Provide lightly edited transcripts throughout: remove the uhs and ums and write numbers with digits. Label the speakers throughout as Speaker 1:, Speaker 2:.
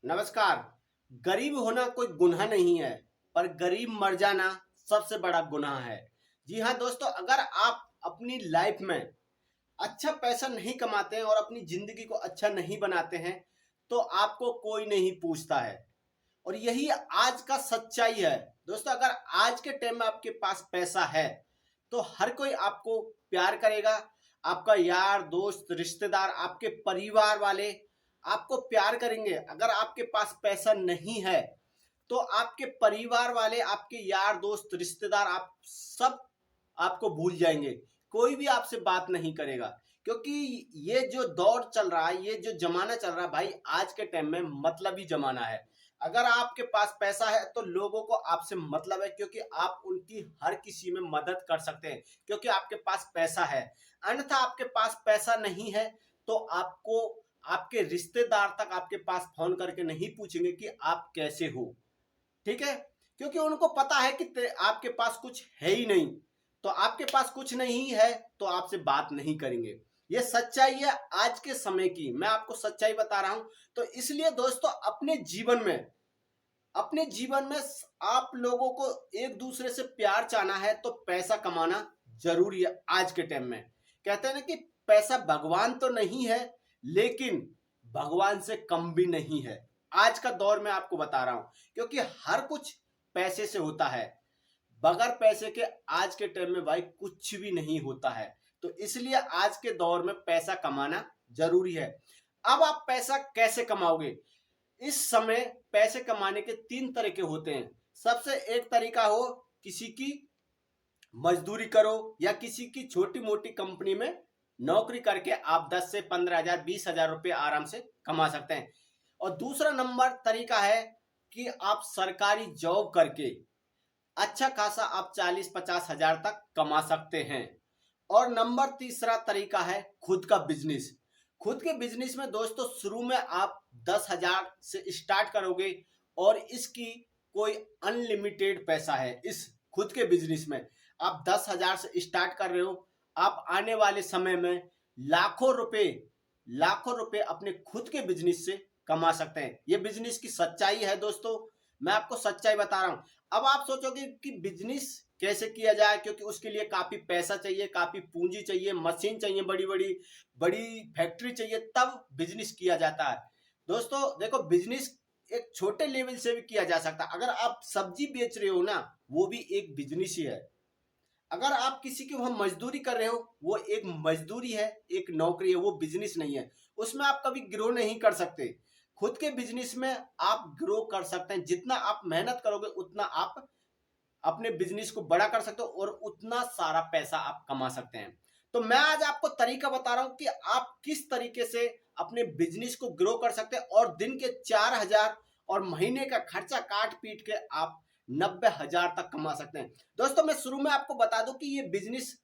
Speaker 1: नमस्कार। गरीब होना कोई गुनाह नहीं है, पर गरीब मर जाना सबसे बड़ा गुनाह है। जी हाँ दोस्तों, अगर आप अपनी लाइफ में अच्छा पैसा नहीं कमाते हैं और अपनी जिंदगी को अच्छा नहीं बनाते हैं, तो आपको कोई नहीं पूछता है। और यही आज का सच्चाई है। दोस्तों, अगर आज के टाइम में आपके पास पैसा है, तो हर कोई आपको प्यार करेगा। आपका यार दोस्त रिश्तेदार, आपके परिवार वाले आपको प्यार करेंगे। अगर आपके पास पैसा नहीं है, तो आपके परिवार वाले, आपके यार दोस्त रिश्तेदार, आप सब आपको भूल जाएंगे। कोई भी आपसे बात नहीं करेगा, क्योंकि ये जो दौर चल रहा है, ये जो जमाना चल रहा है भाई, आज के टाइम में मतलबी जमाना है। अगर आपके पास पैसा है तो लोगों को आपसे मतलब है, क्योंकि आप उनकी हर किसी में मदद कर सकते हैं, क्योंकि आपके पास पैसा है। अन्यथा आपके पास पैसा नहीं है, तो आपको आपके रिश्तेदार तक आपके पास फोन करके नहीं पूछेंगे कि आप कैसे हो। ठीक है, क्योंकि उनको पता है कि आपके पास कुछ है ही नहीं। तो आपके पास कुछ नहीं है तो आपसे बात नहीं करेंगे। ये सच्चाई है आज के समय की, मैं आपको सच्चाई बता रहा हूं। तो इसलिए दोस्तों, अपने जीवन में आप लोगों को एक दूसरे से प्यार चाहना है तो पैसा कमाना जरूरी है। आज के टाइम में कहते हैं ना कि पैसा भगवान तो नहीं है, लेकिन भगवान से कम भी नहीं है। आज का दौर में आपको बता रहा हूं, क्योंकि हर कुछ पैसे से होता है। बगैर पैसे के आज के टाइम में भाई कुछ भी नहीं होता है। तो इसलिए आज के दौर में पैसा कमाना जरूरी है। अब आप पैसा कैसे कमाओगे? इस समय पैसे कमाने के तीन तरीके होते हैं। सबसे एक तरीका हो, किसी की मजदूरी करो या किसी की छोटी मोटी कंपनी में नौकरी करके आप 10 से 15 हजार 20 हजार रुपये आराम से कमा सकते हैं। और दूसरा नंबर तरीका है कि आप सरकारी जॉब करके अच्छा खासा आप 40-50 हजार तक कमा सकते हैं। और नंबर तीसरा तरीका है खुद का बिजनेस। खुद के बिजनेस में दोस्तों, शुरू में आप 10 हजार से स्टार्ट करोगे, और इसकी कोई अनलिमिटेड पैसा है। इस खुद के बिजनेस में आप 10 हजार से स्टार्ट कर रहे हो, आप आने वाले समय में लाखों रुपए अपने खुद के बिजनेस से कमा सकते हैं। ये बिजनेस की सच्चाई है दोस्तों, मैं आपको सच्चाई बता रहा हूं। अब आप सोचोगे कि बिजनेस कैसे किया जाए, क्योंकि उसके लिए काफी पैसा चाहिए, काफी पूंजी चाहिए, मशीन चाहिए, बड़ी बड़ी बड़ी फैक्ट्री चाहिए, तब बिजनेस किया जाता है। दोस्तों देखो, बिजनेस एक छोटे लेवल से भी किया जा सकता है। अगर आप सब्जी बेच रहे हो ना, वो भी एक बिजनेस ही है। अगर आप किसी की वहां मजदूरी कर रहे हो, वो एक मजदूरी है, एक नौकरी है, वो बिजनेस नहीं है। उसमें आप कभी ग्रो नहीं कर सकते। खुद के बिजनेस में आप ग्रो कर सकते हैं। जितना आप मेहनत करोगे, उतना आप अपने बिजनेस को बड़ा कर सकते हो और उतना सारा पैसा आप कमा सकते हैं। तो मैं आज आपको तरीका बता रहा हूं कि आप किस तरीके से अपने बिजनेस को ग्रो कर सकते हैं, और दिन के 4 हजार और महीने का खर्चा काट पीट के आप 90 हजार तक कमा सकते हैं। दोस्तों, मैं शुरू में आपको बता दूं कि ये बिजनेस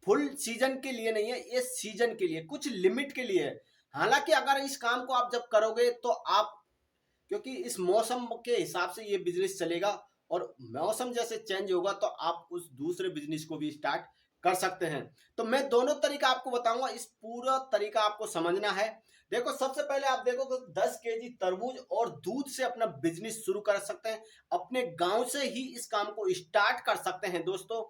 Speaker 1: फुल सीजन के लिए नहीं है, ये सीजन के लिए, कुछ लिमिट के लिए है। हालांकि अगर इस काम को आप जब करोगे तो आप, क्योंकि इस मौसम के हिसाब से ये बिजनेस चलेगा, और मौसम जैसे चेंज होगा तो आप उस दूसरे बिजनेस को भी स्टार्ट कर सकते हैं। तो मैं दोनों तरीका आपको बताऊंगा, इस पूरा तरीका आपको समझना है। देखो, सबसे पहले आप देखो कि 10 केजी तरबूज और दूध से अपना बिजनेस शुरू कर सकते हैं। अपने गांव से ही इस काम को स्टार्ट कर सकते हैं दोस्तों।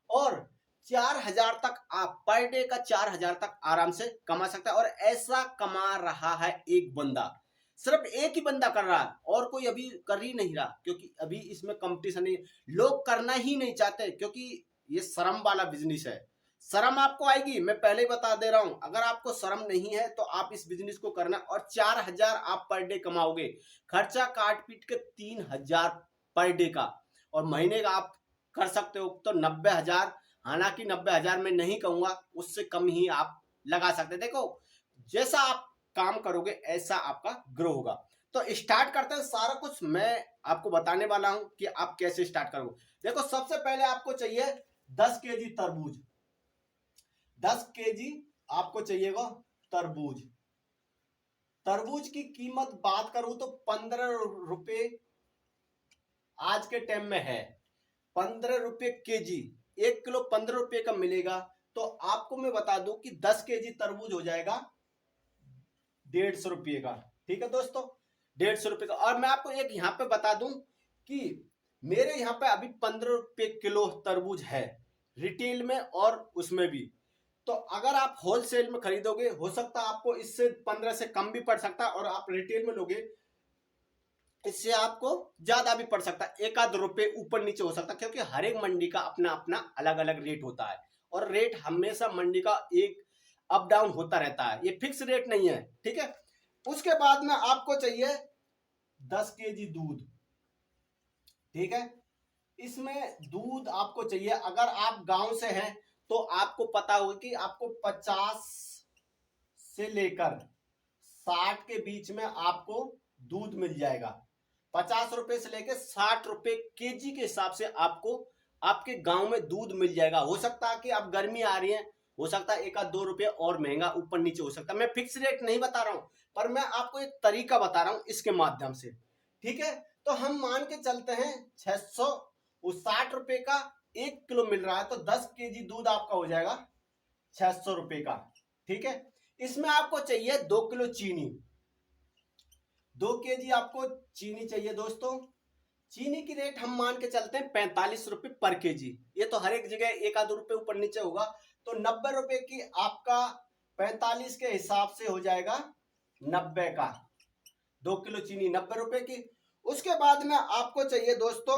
Speaker 1: और 4 हजार तक आप पर डे का 4 हजार तक आराम से कमा सकता है। और ऐसा कमा रहा है एक बंदा, सिर्फ एक ही बंदा कर रहा है, और कोई अभी कर ही नहीं रहा, क्योंकि अभी इसमें कंपटीशन नहीं, लोग करना ही नहीं चाहते, क्योंकि ये शर्म वाला बिजनेस है। शर्म आपको आएगी, मैं पहले ही बता दे रहा हूं। अगर आपको शर्म नहीं है तो आप इस बिजनेस को करना, और 4 हजार आप पर डे कमाओगे। खर्चा काट पीट के 3 हजार पर डे का, और महीने का आप कर सकते हो तो 90 हजार। हालांकि 90 हजार में नहीं कहूंगा, उससे कम ही आप लगा सकते। देखो, जैसा आप काम करोगे ऐसा आपका ग्रो होगा। तो स्टार्ट करते हैं। सारा कुछ मैं आपको बताने वाला हूं कि आप कैसे स्टार्ट करोगे। देखो, सबसे पहले आपको चाहिए 10 केजी तरबूज। 10 केजी आपको चाहिएगा तरबूज। तरबूज की कीमत बात करूं तो 15 रुपए आज के टाइम में है। 15 रुपए केजी, 1 किलो 15 रुपए का मिलेगा। तो आपको मैं बता दूं कि 10 केजी तरबूज हो जाएगा 150 रुपये का। ठीक है दोस्तों, 150 रुपये का। और मैं आपको एक यहाँ पे बता दूं कि मेरे यहाँ पे अभी 15 रुपये किलो तरबूज है रिटेल में और उसमें भी। तो अगर आप होलसेल में खरीदोगे हो सकता है आपको इससे 15 से कम भी पड़ सकता है, और आप रिटेल में लोगे इससे आपको ज्यादा भी पड़ सकता है, एक आध रुपए ऊपर नीचे हो सकता है, क्योंकि हर एक मंडी का अपना अपना अलग अलग रेट होता है। और रेट हमेशा मंडी का एक अप डाउन होता रहता है, ये फिक्स रेट नहीं है, ठीक है। उसके बाद में आपको चाहिए 10 kg दूध, ठीक है। इसमें दूध आपको चाहिए, अगर आप गांव से हैं तो आपको पता होगा कि आपको 50 से लेकर 60 के बीच में आपको दूध मिल जाएगा। 50 रुपए से लेकर 60 रुपए केजी के हिसाब से आपको आपके गांव में दूध मिल जाएगा। हो सकता है कि अब गर्मी आ रही है, हो सकता है एक आध 2 रुपए और महंगा ऊपर नीचे हो सकता है। मैं फिक्स रेट नहीं बता रहा हूं, पर मैं आपको एक तरीका बता रहा हूं इसके माध्यम से, ठीक है। तो हम मान के चलते हैं 600, उस 60 रुपए का 1 किलो मिल रहा है, तो 10 kg दूध आपका हो जाएगा 600 रुपए का, ठीक है। इसमें आपको चाहिए 2 किलो चीनी, 2 kg आपको चीनी चाहिए दोस्तों। चीनी की रेट हम मान के चलते हैं 45 रुपए पर केजी। ये तो हर एक जगह एक आध रुपए ऊपर नीचे होगा, तो 90 रुपए की आपका 45 के हिसाब से हो जाएगा 90 का। 2 किलो चीनी 90 रुपए की। उसके बाद में आपको चाहिए दोस्तों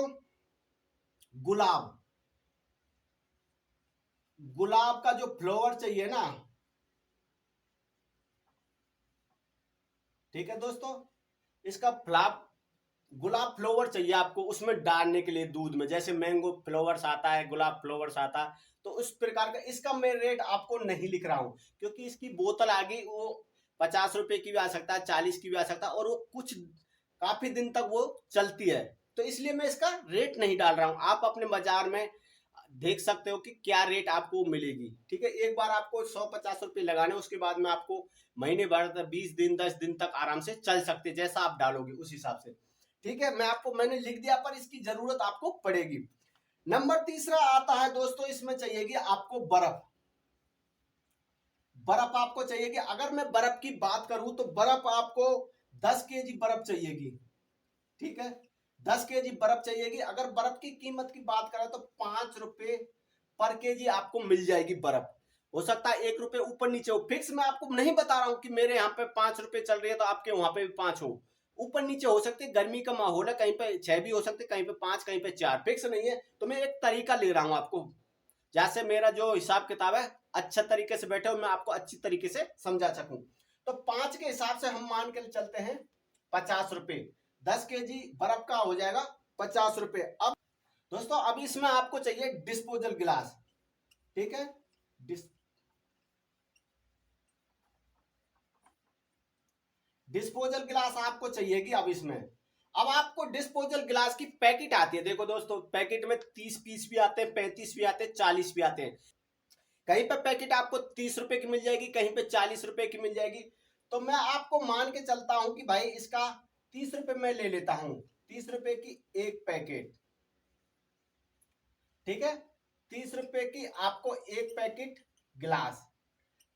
Speaker 1: गुलाब, गुलाब का जो फ्लावर चाहिए ना, ठीक है दोस्तों। इसका गुलाब फ्लावर चाहिए आपको उसमें डालने के लिए दूध में, जैसे मैंगो फ्लावर्स आता है, गुलाब फ्लावर्स आता है, तो उस प्रकार का। इसका मैं रेट आपको नहीं लिख रहा हूं, क्योंकि इसकी बोतल आ गई, वो 50 रुपए की भी आ सकता है, 40 की भी आ सकता है, और वो कुछ काफी दिन तक वो चलती है, तो इसलिए मैं इसका रेट नहीं डाल रहा हूं। आप अपने बाजार में देख सकते हो कि क्या रेट आपको मिलेगी, ठीक है। एक बार आपको 150 रुपए लगाने, उसके बाद में आपको महीने भर 20 दिन 10 दिन तक आराम से चल सकते, जैसा आप डालोगे उस हिसाब से, ठीक है। मैंने लिख दिया, पर इसकी जरूरत आपको पड़ेगी। नंबर तीसरा आता है दोस्तों, इसमें चाहिएगी आपको बर्फ। बर्फ आपको चाहिएगी। अगर मैं बर्फ की बात करूं तो बर्फ आपको 10 kg बर्फ चाहिएगी, ठीक है। 10 kg बर्फ चाहिएगी। अगर बर्फ की कीमत की बात करें तो 5 रुपए पर केजी आपको मिल जाएगी बर्फ। हो सकता है 1 रुपए ऊपर नीचे हो, फिक्स मैं आपको नहीं बता रहा हूं कि मेरे यहाँ पे 5 रुपए चल रही है तो आपके वहां पे भी 5 हो, ऊपर नीचे हो सकते। गर्मी का माहौल है, कहीं पे 6 भी हो सकते, कहीं पे 5, कहीं पे 4, फिक्स नहीं है। तो मैं एक तरीका ले रहा हूं आपको, जैसे मेरा जो हिसाब किताब है अच्छा तरीके से बैठे और मैं आपको अच्छी तरीके से समझा सकूं। तो 5 के हिसाब से हम मान के चलते हैं 50 रुपए। 10 kg बर्फ का हो जाएगा 50 रुपए। अब दोस्तों, अब इसमें आपको चाहिए डिस्पोजल गिलास, ठीक है। डिस्पोजल गिलास आपको चाहिएगी। अब आपको डिस्पोजल गिलास की पैकेट आती है, देखो दोस्तों, पैकेट में 30 पीस भी आते हैं, 35 भी आते हैं, 40 भी आते हैं। कहीं पे पैकेट आपको 30 रुपए की मिल जाएगी, कहीं पे 40 रुपए की मिल जाएगी। तो मैं आपको मान के चलता हूं कि भाई इसका 30 रुपए मैं ले लेता हूं, 30 रुपए की एक पैकेट, ठीक है। 30 रुपए की आपको एक पैकेट गिलास।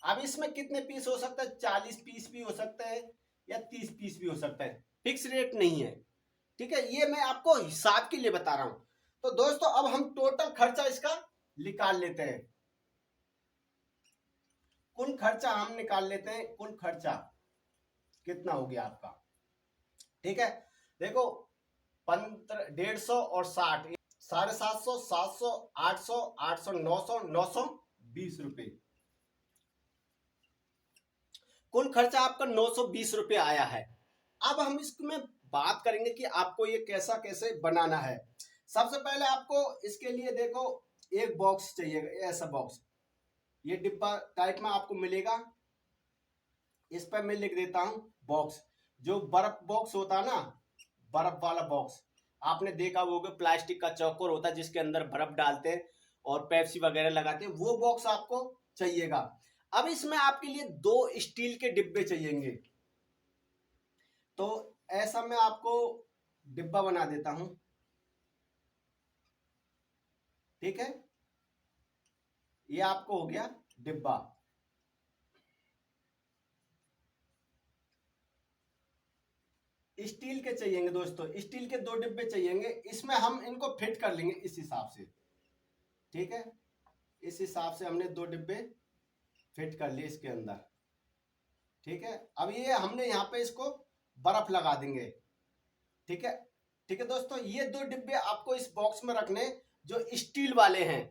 Speaker 1: अब इसमें कितने पीस हो सकते हैं? 40 पीस भी हो सकते हैं या 30 पीस भी हो सकता है, फिक्स रेट नहीं है, ठीक है। ये मैं आपको हिसाब के लिए बता रहा हूं। तो दोस्तों, अब हम टोटल खर्चा इसका निकाल लेते हैं। कुल खर्चा हम निकाल लेते हैं, कुल खर्चा कितना हो गया आपका, ठीक है। देखो 150 और 60, 750, 700, 800, 800, 900, 920 रुपए। कुल खर्चा आपका 920 रुपए आया है। अब हम इसमें बात करेंगे कि आपको ये कैसा कैसे बनाना है। सबसे पहले आपको इसके लिए देखो एक बॉक्स चाहिए, ऐसा बॉक्स, ये डिब्बा टाइप में आपको मिलेगा। इस पर मैं लिख देता हूं बॉक्स। जो बर्फ बॉक्स होता है ना, बर्फ वाला बॉक्स, आपने देखा होगा, प्लास्टिक का चौकोर होता है जिसके अंदर बर्फ डालते हैं और पेप्सी वगैरह लगाते हैं, वो बॉक्स आपको चाहिएगा। अब इसमें आपके लिए 2 स्टील के डिब्बे चाहिएंगे। तो ऐसा मैं आपको डिब्बा बना देता हूं, ठीक है। ये आपको हो गया डिब्बा। स्टील के चाहिएंगे दोस्तों, स्टील के 2 डिब्बे चाहिएंगे। इसमें हम इनको फिट कर लेंगे इस हिसाब से, ठीक है। इस हिसाब से हमने 2 डिब्बे फिट कर लिए इसके अंदर, ठीक है। अब ये हमने यहाँ पे इसको बर्फ लगा देंगे, ठीक है। ठीक है दोस्तों, ये 2 डिब्बे आपको इस बॉक्स में रखने जो स्टील वाले हैं।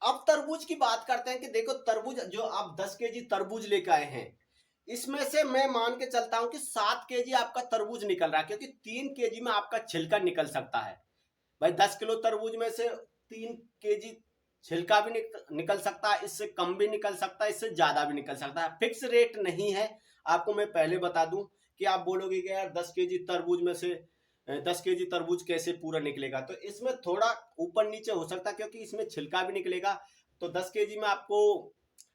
Speaker 1: अब तरबूज की बात करते हैं कि देखो तरबूज जो आप 10 केजी तरबूज लेकर आए हैं, इसमें से मैं मान के चलता हूं कि 7 केजी आपका तरबूज निकल रहा है, क्योंकि 3 केजी में आपका छिलका निकल सकता है। भाई 10 किलो तरबूज में से 3 केजी छिलका भी निकल सकता है, इससे कम भी निकल सकता है, इससे ज्यादा भी निकल सकता है। फिक्स रेट नहीं है। आपको मैं पहले बता दूं कि आप बोलोगे कि यार 10 केजी तरबूज में से 10 केजी तरबूज कैसे पूरा निकलेगा, तो इसमें थोड़ा ऊपर नीचे हो सकता है, क्योंकि इसमें छिलका भी निकलेगा। तो 10 केजी में आपको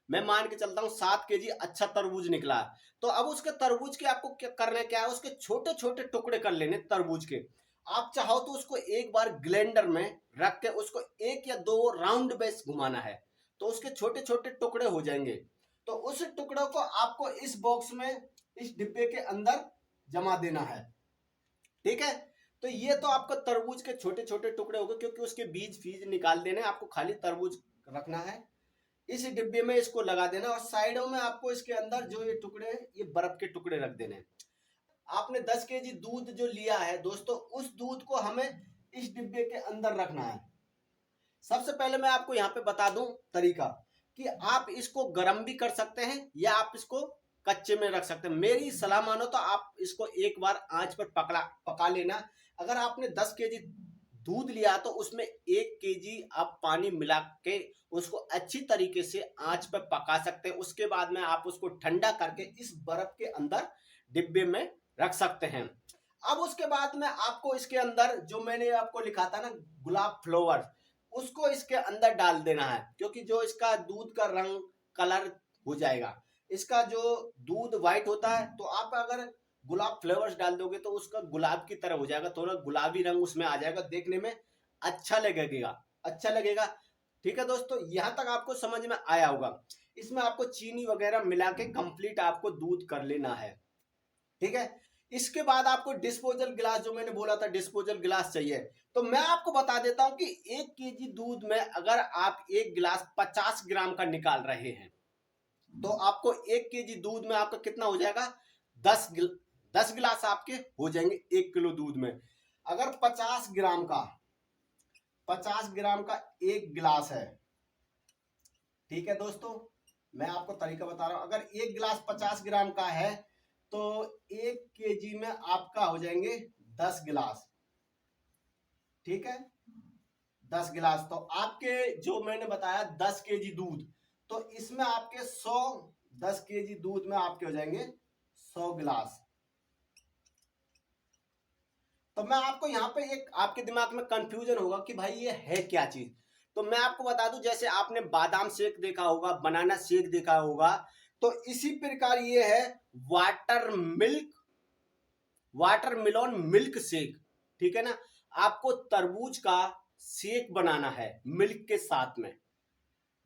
Speaker 1: मैं मान के चलता हूँ 7 केजी अच्छा तरबूज निकला। तो अब उसके तरबूज के आपको क्या करना, क्या है, उसके छोटे छोटे टुकड़े कर लेने तरबूज के। आप चाहो तो उसको एक बार ग्लेंडर में रख के उसको 1 या 2 राउंड बेस घुमाना है, तो उसके छोटे छोटे टुकड़े हो जाएंगे। तो उस टुकड़ों को आपको इस बॉक्स में, इस डिब्बे के अंदर जमा देना है, ठीक है। तो ये तो आपका तरबूज के छोटे छोटे टुकड़े हो गए, क्योंकि उसके बीज फीज निकाल देने, आपको खाली तरबूज रखना है। इस डिब्बे में इसको लगा देना, और साइडों में आपको इसके अंदर जो ये टुकड़े हैं ये बर्फ के टुकड़े रख देने। आपने 10 केजी दूध जो लिया है दोस्तों, उस दूध को हमें इस डिब्बे के अंदर रखना है। सबसे पहले मैं आपको यहाँ पे बता दूं तरीका कि आप इसको गर्म भी कर सकते हैं या आप इसको कच्चे में रख सकते हैं। मेरी सलाह मानो तो आप इसको एक बार आंच पर पका लेना। अगर आपने 10 केजी दूध लिया तो उसमें 1 केजी आप पानी मिला के उसको अच्छी तरीके से आंच पर पका सकते हैं। उसके बाद में आप उसको ठंडा करके इस बर्फ के अंदर डिब्बे में रख सकते हैं। अब उसके बाद में आपको इसके अंदर जो मैंने आपको लिखा था ना गुलाब फ्लावर, उसको इसके अंदर डाल देना है, क्योंकि जो इसका दूध का रंग कलर हो जाएगा। इसका जो दूध व्हाइट होता है, तो आप अगर गुलाब फ्लेवर्स डाल दोगे तो उसका गुलाब की तरह हो जाएगा, थोड़ा गुलाबी रंग उसमें आ जाएगा, देखने में अच्छा लगेगा, अच्छा लगेगा। ठीक है दोस्तों, यहां तक आपको समझ में आया होगा। इसमें आपको चीनी वगैरह मिला के कंप्लीट आपको दूध कर लेना है, ठीक है। इसके बाद आपको डिस्पोजल गिलास, जो मैंने बोला था डिस्पोजल गिलास चाहिए। तो मैं आपको बता देता हूं कि 1 केजी दूध में अगर आप एक गिलास 50 ग्राम का निकाल रहे हैं, तो आपको 1 केजी दूध में आपका कितना हो जाएगा, 10 गिलास आपके हो जाएंगे 1 किलो दूध में। अगर 50 ग्राम का 1 गिलास है, ठीक है दोस्तों, मैं आपको तरीका बता रहा हूं। अगर 1 गिलास 50 ग्राम का है तो 1 केजी में आपका हो जाएंगे 10 गिलास, ठीक है। 10 गिलास तो आपके जो मैंने बताया 10 केजी दूध, तो इसमें आपके 10 केजी दूध में आपके हो जाएंगे 100 गिलास। तो मैं आपको यहाँ पे एक आपके दिमाग में कंफ्यूजन होगा कि भाई ये है क्या चीज। तो मैं आपको बता दूं, जैसे आपने बादाम शेक देखा होगा, बनाना शेक देखा होगा, तो इसी प्रकार ये है वाटरमेलन मिल्क शेक, ठीक है ना। आपको तरबूज का शेक बनाना है मिल्क के साथ में,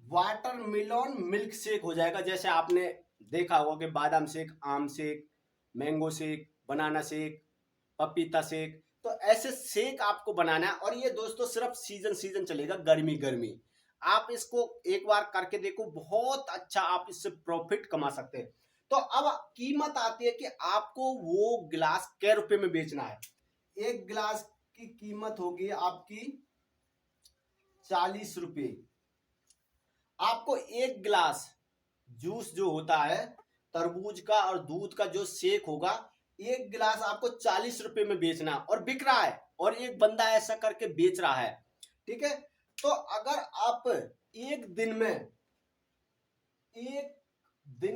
Speaker 1: वाटरमेलन मिल्क शेक हो जाएगा। जैसे आपने देखा होगा कि बादाम शेक, आम shake, mango shake, banana shake, पपीता शेक, तो ऐसे शेक आपको बनाना है। और ये दोस्तों सिर्फ सीजन चलेगा, गर्मी गर्मी। आप इसको एक बार करके देखो, बहुत अच्छा आप इससे प्रॉफिट कमा सकते हैं। तो अब कीमत आती है कि आपको वो गिलास कै रुपए में बेचना है। एक गिलास की कीमत होगी आपकी 40 रुपए। आपको एक गिलास जूस जो होता है तरबूज का और दूध का जो शेक होगा, एक गिलास आपको 40 रुपए में बेचना, और बिक रहा है, और एक बंदा ऐसा करके बेच रहा है, ठीक है। तो अगर आप एक दिन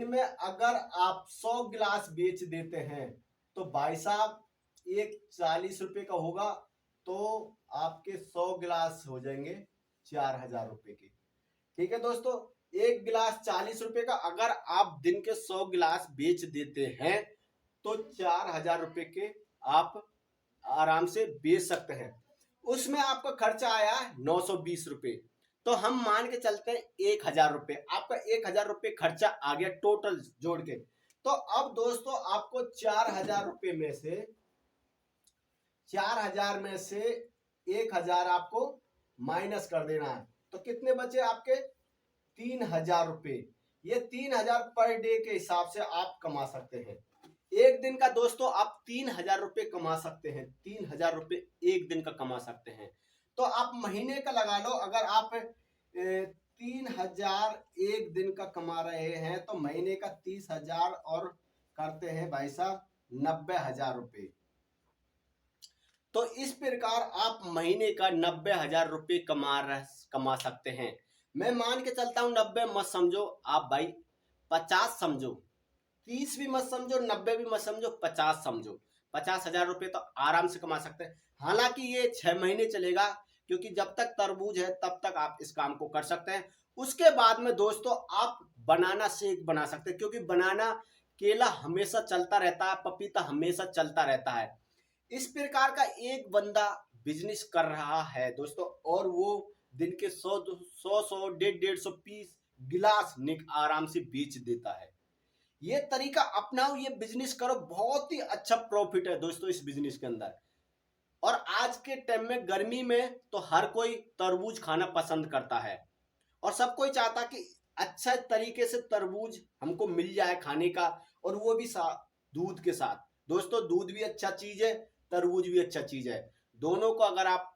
Speaker 1: में अगर आप 100 गिलास बेच देते हैं, तो भाई साहब एक 40 रुपए का होगा, तो आपके 100 गिलास हो जाएंगे 4000 रुपए के, ठीक है दोस्तों। एक गिलास 40 रुपए का, अगर आप दिन के 100 गिलास बेच देते हैं तो 4000 रुपए के आप आराम से बेच सकते हैं। उसमें आपका खर्चा आया 920 रुपए, तो हम मान के चलते हैं 1000 रुपए, आपका 1000 रुपए खर्चा आ गया टोटल जोड़ के। तो अब दोस्तों आपको 4,000 रुपये में से 4,000 में से 1,000 आपको माइनस कर देना है। तो कितने बचे आपके? 3,000 रुपये। ये 3,000 पर डे के हिसाब से आप कमा सकते हैं। एक दिन का दोस्तों आप 3,000 रुपये कमा सकते हैं। 3,000 रुपये एक दिन का कमा सकते हैं। तो आप महीने का लगा लो, अगर आप 3,000 एक दिन का कमा रहे हैं तो महीने का 30,000 और करते हैं भाई साहब 90,000 रुपये। तो इस प्रकार आप महीने का 90,000 रुपये कमा सकते हैं। मैं मान के चलता हूं 90 मत समझो आप भाई, 50 समझो, 30 भी मत समझो, 90 भी मत समझो, 50 समझो। 50,000 रुपये तो आराम से कमा सकते हैं। हालांकि ये 6 महीने चलेगा, क्योंकि जब तक तरबूज है तब तक आप इस काम को कर सकते हैं। उसके बाद में दोस्तों आप बनाना शेक बना सकते हैं, क्योंकि बनाना केला हमेशा चलता रहता है, पपीता हमेशा चलता रहता है। इस प्रकार का एक बंदा बिजनेस कर रहा है दोस्तों, और वो दिन के 100 150 पीस गिलास निक आराम से बेच देता है। ये तरीका अपनाओ, ये बिजनेस करो, बहुत ही अच्छा प्रॉफिट है दोस्तों इस बिजनेस के अंदर। और आज के टाइम में गर्मी में तो हर कोई तरबूज खाना पसंद करता है, और सब कोई चाहता कि अच्छा तरीके से तरबूज हमको मिल जाए खाने का, और वो भी दूध के साथ। दोस्तों दूध भी अच्छा चीज है, तरबूज भी अच्छा चीज है। दोनों को अगर आप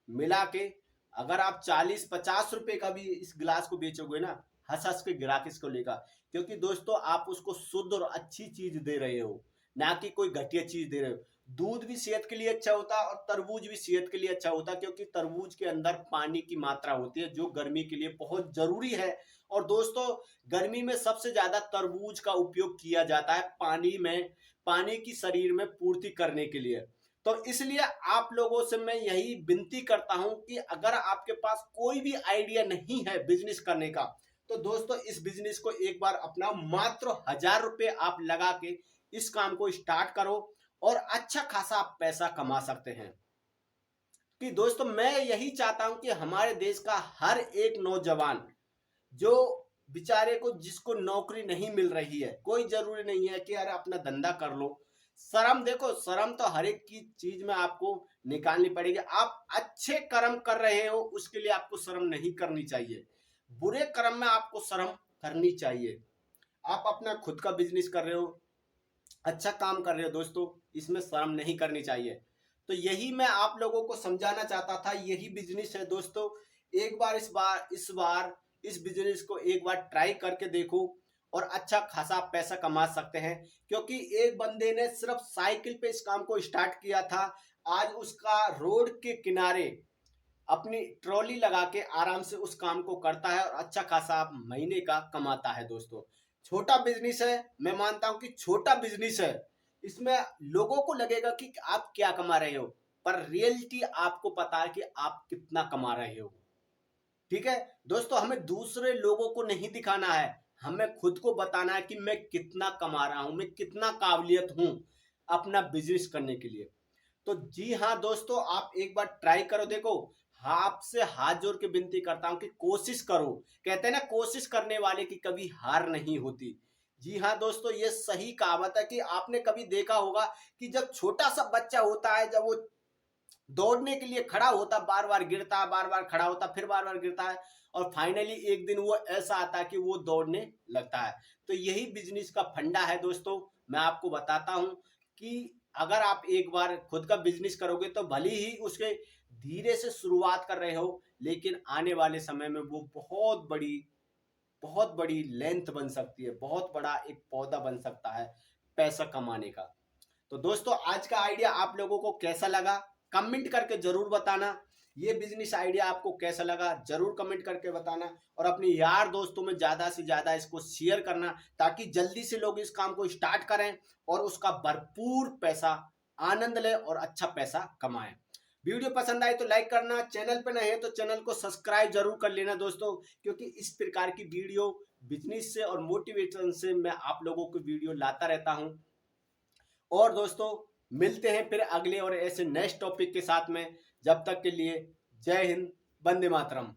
Speaker 1: मिला के, अगर आप 40-50 रुपए का भी इस गिलास को बेचोगे ना, हंस हंस के ग्राहक इसको लेगा, क्योंकि दोस्तों आप उसको शुद्ध और अच्छी चीज दे रहे हो, ना कि कोई घटिया चीज दे रहे हो। दूध भी सेहत के लिए अच्छा होता है, और तरबूज भी सेहत के लिए अच्छा होता है, क्योंकि तरबूज के अंदर पानी की मात्रा होती है जो गर्मी के लिए बहुत जरूरी है। और दोस्तों गर्मी में सबसे ज्यादा तरबूज का उपयोग किया जाता है पानी में, पानी की शरीर में पूर्ति करने के लिए। तो इसलिए आप लोगों से मैं यही विनती करता हूं कि अगर आपके पास कोई भी आइडिया नहीं है बिजनेस करने का, तो दोस्तों इस बिजनेस को एक बार अपना मात्र 1,000 रुपये आप लगा के इस काम को स्टार्ट करो, और अच्छा खासा आप पैसा कमा सकते हैं। कि दोस्तों मैं यही चाहता हूं कि हमारे देश का हर एक नौजवान, जो बेचारे को जिसको नौकरी नहीं मिल रही है, कोई जरूरी नहीं है कि यार अपना धंधा कर लो। शर्म देखो, शर्म तो हर एक की चीज में आपको निकालनी पड़ेगी। आप अच्छे कर्म कर रहे हो उसके लिए आपको शर्म नहीं करनी चाहिए, बुरे कर्म में आपको शर्म करनी चाहिए। आप अपना खुद का बिजनेस कर रहे हो, अच्छा काम कर रहे हो दोस्तों, इसमें शर्म नहीं करनी चाहिए। तो यही मैं आप लोगों को समझाना चाहता था, यही बिजनेस है दोस्तों। एक बार इस बिजनेस को एक बार ट्राई करके देखो, और अच्छा खासा पैसा कमा सकते हैं। क्योंकि एक बंदे ने सिर्फ साइकिल पे इस काम को स्टार्ट किया था, आज उसका रोड के किनारे अपनी ट्रॉली लगा के आराम से उस काम को करता है, और अच्छा खासा महीने का कमाता है दोस्तों। छोटा बिजनेस है, मैं मानता हूं कि छोटा बिजनेस है, इसमें लोगों को लगेगा कि आप क्या कमा रहे हो, पर रियलिटी आपको पता है कि आप कितना कमा रहे हो। ठीक है दोस्तों, हमें दूसरे लोगों को नहीं दिखाना है, हमें खुद को बताना है कि मैं कितना कमा रहा हूं, मैं कितना काबिलियत हूं अपना बिजनेस करने के लिए। तो जी हाँ दोस्तों, आप एक बार ट्राई करो, देखो आपसे हाथ जोड़ के विनती करता हूं कि कोशिश करो। कहते हैं ना, कोशिश करने वाले की कभी हार नहीं होती। जी हाँ दोस्तों, ये सही कहावत है कि आपने कभी देखा होगा कि जब छोटा सा बच्चा होता है, जब वो दौड़ने के लिए खड़ा होता, बार बार गिरता है, बार बार खड़ा होता, फिर बार बार गिरता है, और फाइनली एक दिन वो ऐसा आता है कि वो दौड़ने लगता है। तो यही बिजनेस का फंडा है दोस्तों। मैं आपको बताता हूं कि अगर आप एक बार खुद का बिजनेस करोगे तो भले ही उसके धीरे से शुरुआत कर रहे हो, लेकिन आने वाले समय में वो बहुत बड़ी लेंथ बन सकती है, बहुत बड़ा एक पौधा बन सकता है पैसा कमाने का। तो दोस्तों आज का आइडिया आप लोगों को कैसा लगा, कमेंट करके जरूर बताना। ये बिजनेस आइडिया आपको कैसा लगा जरूर कमेंट करके बताना, और अपने यार दोस्तों में ज्यादा से ज्यादा इसको शेयर करना, ताकि जल्दी से लोग इस काम को स्टार्ट करें और उसका भरपूर पैसा आनंद लें और अच्छा पैसा कमाएं। वीडियो पसंद आए तो लाइक करना, चैनल पे नए हैं तो चैनल को सब्सक्राइब जरूर कर लेना दोस्तों, क्योंकि इस प्रकार की वीडियो बिजनेस से और मोटिवेशन से मैं आप लोगों को वीडियो लाता रहता हूं। और दोस्तों मिलते हैं फिर अगले और ऐसे नेक्स्ट टॉपिक के साथ में। जब तक के लिए जय हिंद, वंदे मातरम।